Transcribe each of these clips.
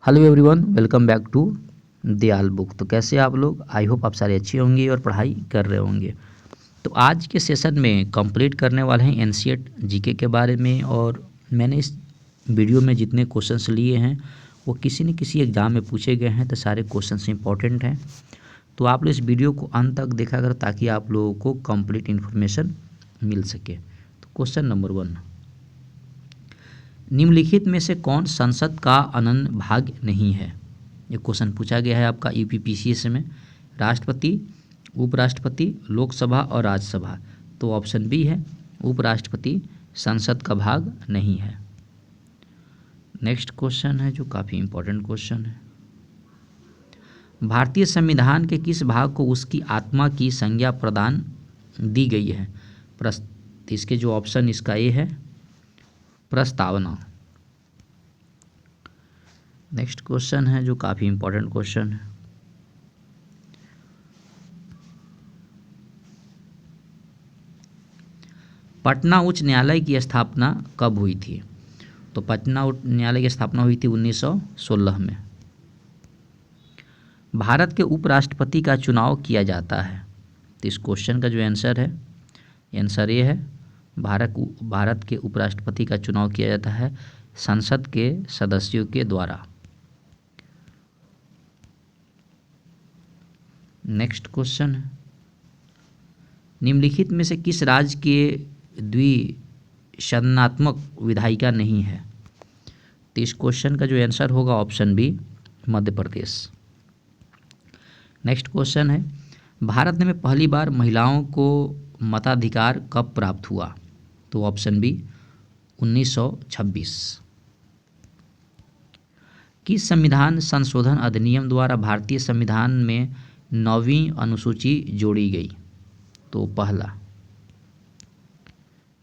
Hello everyone, welcome back to Dayal book. तो कैसे आप लोग? आई होप आप सारे अच्छे होंगे और पढ़ाई कर रहे होंगे। तो आज के सेशन में कंप्लीट करने वाले हैं एनसीईआरटी जीके के बारे में। और मैंने इस वीडियो में जितने क्वेश्चंस लिए हैं वो किसी न किसी एग्ज़ाम में पूछे गए हैं, तो सारे क्वेश्चंस इंपॉर्टेंट हैं। तो आप लोग इस वीडियो को अंत तक देखा करें ताकि आप लोगों को कंप्लीट इन्फॉर्मेशन मिल सके। तो क्वेश्चन नंबर 1, निम्नलिखित में से कौन संसद का अनन्य भाग नहीं है? ये क्वेश्चन पूछा गया है आपका यूपीपीसीएस में। राष्ट्रपति, उपराष्ट्रपति, लोकसभा और राज्यसभा। तो ऑप्शन बी है, उपराष्ट्रपति संसद का भाग नहीं है। नेक्स्ट क्वेश्चन है जो काफ़ी इम्पोर्टेंट क्वेश्चन है। भारतीय संविधान के किस भाग को उसकी आत्मा की संज्ञा प्रदान दी गई है? इसके जो ऑप्शन इसका ए है, प्रस्तावना। नेक्स्ट क्वेश्चन है जो काफ़ी इम्पोर्टेंट क्वेश्चन है। पटना उच्च न्यायालय की स्थापना कब हुई थी? तो पटना उच्च न्यायालय की स्थापना हुई थी 1916 में। भारत के उपराष्ट्रपति का चुनाव किया जाता है। तो इस क्वेश्चन का जो आंसर है, आंसर ये है, भारत के उपराष्ट्रपति का चुनाव किया जाता है संसद के सदस्यों के द्वारा। नेक्स्ट क्वेश्चन है, निम्नलिखित में से किस राज्य के द्विसदनात्मक विधायिका नहीं है? तो इस क्वेश्चन का जो आंसर होगा option B, Madhya Pradesh. Next question है, भारत में पहली बार महिलाओं को मताधिकार कब प्राप्त हुआ? तो ऑप्शन बी, 1926। किस संविधान संशोधन अधिनियम द्वारा भारतीय संविधान में 9वीं अनुसूची जोड़ी गई? तो पहला।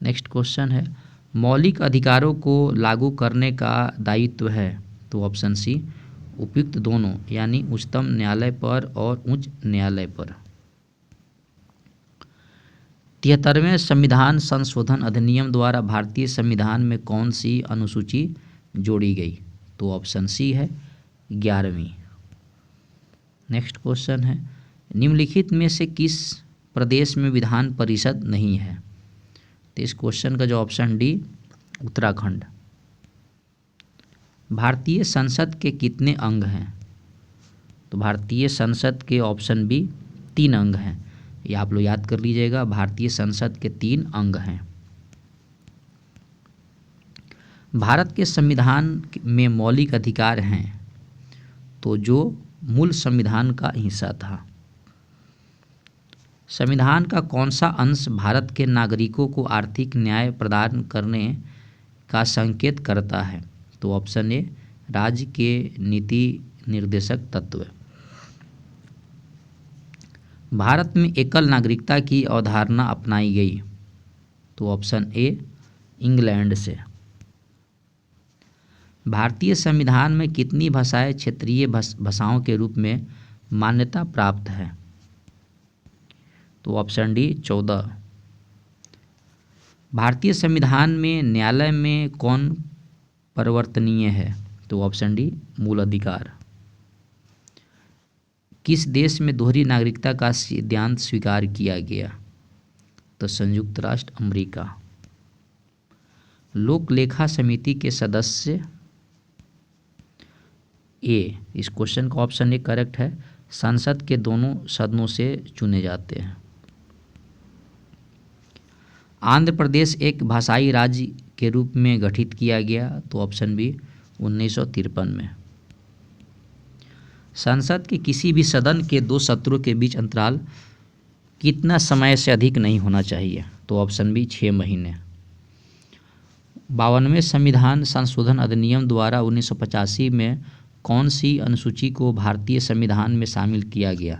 नेक्स्ट क्वेश्चन है, मौलिक अधिकारों को लागू करने का दायित्व है? तो ऑप्शन सी, उपयुक्त दोनों यानी उच्चतम न्यायालय पर और उच्च न्यायालय पर। 73वें संविधान संशोधन अधिनियम द्वारा भारतीय संविधान में कौन सी अनुसूची जोड़ी गई? तो ऑप्शन सी है, 11वीं। नेक्स्ट क्वेश्चन है, निम्नलिखित में से किस प्रदेश में विधान परिषद नहीं है? तो इस क्वेश्चन का जो ऑप्शन डी, उत्तराखंड। भारतीय संसद के कितने अंग हैं? तो भारतीय संसद के ऑप्शन बी, 3 अंग हैं। ये आप लोग याद कर लीजिएगा, भारतीय संसद के 3 अंग हैं। भारत के संविधान में मौलिक अधिकार हैं तो जो मूल संविधान का हिस्सा था। संविधान का कौन सा अंश भारत के नागरिकों को आर्थिक न्याय प्रदान करने का संकेत करता है? तो ऑप्शन ए, राज्य के नीति निर्देशक तत्व। भारत में एकल नागरिकता की अवधारणा अपनाई गई? तो ऑप्शन ए, इंग्लैंड से। भारतीय संविधान में कितनी भाषाएं क्षेत्रीय भाषाओं के रूप में मान्यता प्राप्त है? तो ऑप्शन डी, 14। भारतीय संविधान में न्यायालय में कौन परिवर्तनीय है? तो ऑप्शन डी, मूल अधिकार। किस देश में दोहरी नागरिकता का सिद्धांत स्वीकार किया गया? तो संयुक्त राष्ट्र अमेरिका। लोक लेखा समिति के सदस्य ए, इस क्वेश्चन का ऑप्शन ए करेक्ट है, संसद के दोनों सदनों से चुने जाते हैं। आंध्र प्रदेश एक भाषाई राज्य के रूप में गठित किया गया? तो ऑप्शन बी, 1953 में। संसद के किसी भी सदन के 2 सत्रों के बीच अंतराल कितना समय से अधिक नहीं होना चाहिए? तो ऑप्शन बी, 6 महीने। 52वें संविधान संशोधन अधिनियम द्वारा 1985 में कौन सी अनुसूची को भारतीय संविधान में शामिल किया गया?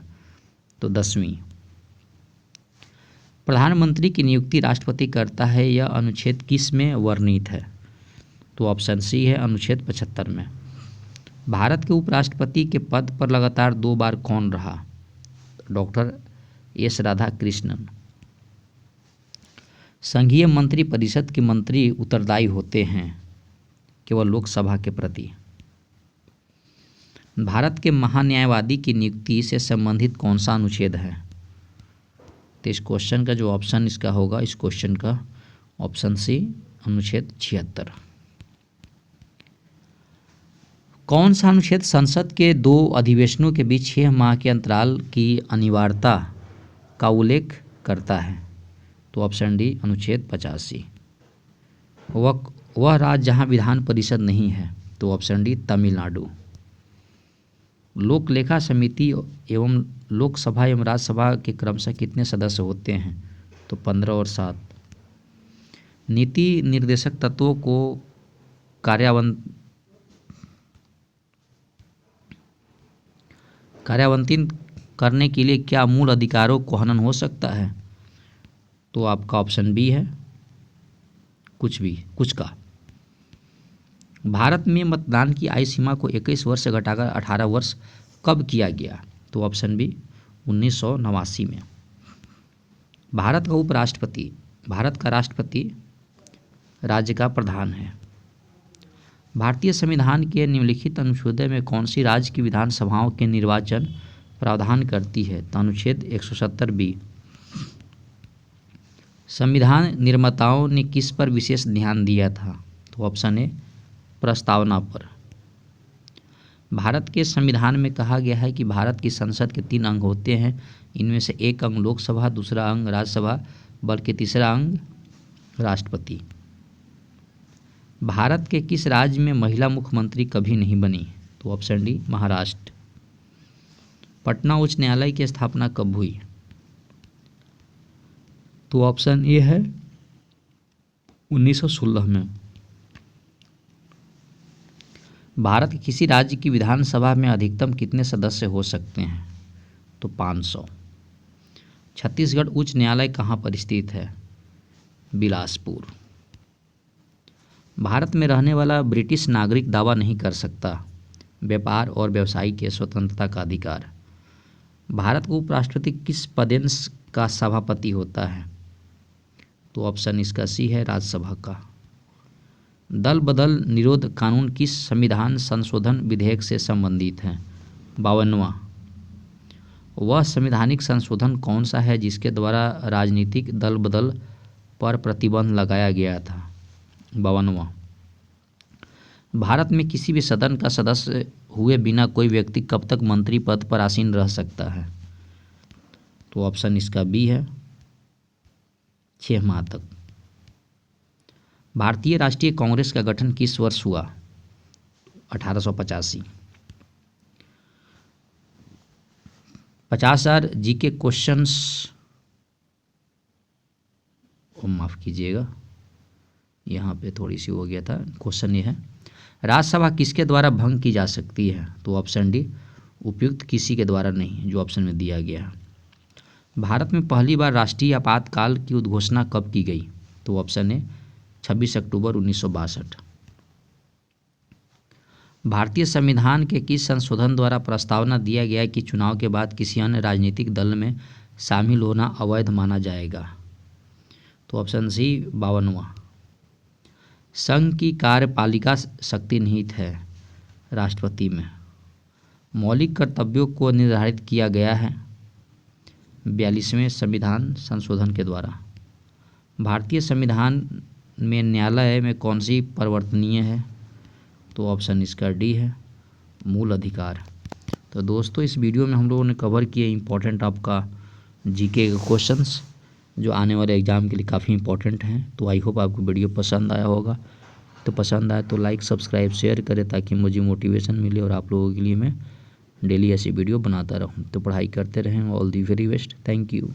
तो 10वीं। प्रधानमंत्री की नियुक्ति राष्ट्रपति करता है, यह अनुच्छेद किस में वर्णित है? तो ऑप्शन सी है, अनुच्छेद 75 में। भारत के उपराष्ट्रपति के पद पर लगातार 2 बार कौन रहा? Doctor S Radhakrishnan. संघीय मंत्री परिषद के मंत्री उत्तरदायी होते हैं केवल लोकसभा के प्रति। भारत के महान्यायवादी की नियुक्ति से संबंधित कौन सा अनुच्छेद है? तो इस क्वेश्चन का जो ऑप्शन इसका होगा, इस क्वेश्चन का ऑप्शन सी, अनुच्छेद 76। कौन सा अनुच्छेद संसद के 2 अधिवेशनों के बीच 6 माह के अंतराल की अनिवार्यता का उल्लेख करता है? तो ऑप्शन डी, अनुच्छेद 85। वह राज्य जहां विधान परिषद नहीं है? तो ऑप्शन डी, तमिलनाडु। लोक लेखा समिति एवं लोकसभा एवं राज्यसभा के क्रमशः कितने सदस्य होते हैं? तो 15 और 7। नीति निर्देशक तत्वों को कार्यान्वित करने के लिए क्या मूल अधिकारों को हनन हो सकता है? तो आपका ऑप्शन बी है, कुछ का। भारत में मतदान की आयु सीमा को 21 वर्ष से घटाकर 18 वर्ष कब किया गया? तो ऑप्शन बी, 1989 में। भारत का राष्ट्रपति राज्य का प्रधान है। भारतीय संविधान के निम्नलिखित अनुच्छेदों में कौन सी राज्य की विधानसभाओं के निर्वाचन प्रावधान करती है? तो अनुच्छेद 170 बी। संविधान निर्माताओं ने किस पर विशेष ध्यान दिया था? तो ऑप्शन ए, प्रस्तावना पर। भारत के संविधान में कहा गया है कि भारत की संसद के 3 अंग होते हैं। इनमें से एक अंग लोकसभा, दूसरा अंग राज्यसभा, बल्कि तीसरा अंग राष्ट्रपति। भारत के किस राज्य में महिला मुख्यमंत्री कभी नहीं बनी? तो ऑप्शन डी, महाराष्ट्र। पटना उच्च न्यायालय की स्थापना कब हुई? तो ऑप्शन ए है, 1916 में। भारत के किसी राज्य की विधानसभा में अधिकतम कितने सदस्य हो सकते हैं? तो 500। छत्तीसगढ़ उच्च न्यायालय कहाँ पर स्थित है? बिलासपुर। भारत में रहने वाला ब्रिटिश नागरिक दावा नहीं कर सकता व्यापार और व्यवसाय के स्वतंत्रता का अधिकार। भारत का उपराष्ट्रपति किस पदेन का सभापति होता है? तो ऑप्शन इसका सी है, राज्यसभा का। दल बदल निरोध कानून किस संविधान संशोधन विधेयक से संबंधित है? 52वां। वह संवैधानिक संशोधन कौन सा है जिसके द्वारा राजनीतिक दल बदल पर प्रतिबंध लगाया गया था? 52वां। भारत में किसी भी सदन का सदस्य हुए बिना कोई व्यक्ति कब तक मंत्री पद पर आसीन रह सकता है? तो ऑप्शन इसका बी है, 6 माह तक। भारतीय राष्ट्रीय कांग्रेस का गठन किस वर्ष हुआ? 1885। 50,000 जीके क्वेश्चंस, माफ़ कीजिएगा, यहाँ पे थोड़ी सी हो गया था। क्वेश्चन ये है, राज्यसभा किसके द्वारा भंग की जा सकती है? तो ऑप्शन डी, उपयुक्त किसी के द्वारा नहीं, जो ऑप्शन में दिया गया है। भारत में पहली बार राष्ट्रीय आपातकाल की उद्घोषणा कब की गई? तो ऑप्शन ए, 26 अक्टूबर 1962। भारतीय संविधान के किस संशोधन द्वारा प्रस्तावना दिया गया कि चुनाव के बाद किसी अन्य राजनीतिक दल में शामिल होना अवैध माना जाएगा? तो ऑप्शन सी, 52वां। संघ की कार्यपालिका शक्ति निहित है राष्ट्रपति में। मौलिक कर्तव्यों को निर्धारित किया गया है 42वें संविधान संशोधन के द्वारा। भारतीय संविधान में न्यायालय में कौन सी परिवर्तनीय है? तो ऑप्शन इसका डी है, मूल अधिकार। तो दोस्तों, इस वीडियो में हम लोगों ने कवर किए इम्पोर्टेंट आपका जीके के क्वेश्चंस जो आने वाले एग्ज़ाम के लिए काफ़ी इंपॉर्टेंट हैं। तो आई होप आपको वीडियो पसंद आया होगा। तो पसंद आए तो लाइक, सब्सक्राइब, शेयर करें ताकि मुझे मोटिवेशन मिले और आप लोगों के लिए मैं डेली ऐसी वीडियो बनाता रहूं। तो पढ़ाई करते रहें। All the very best. Thank you.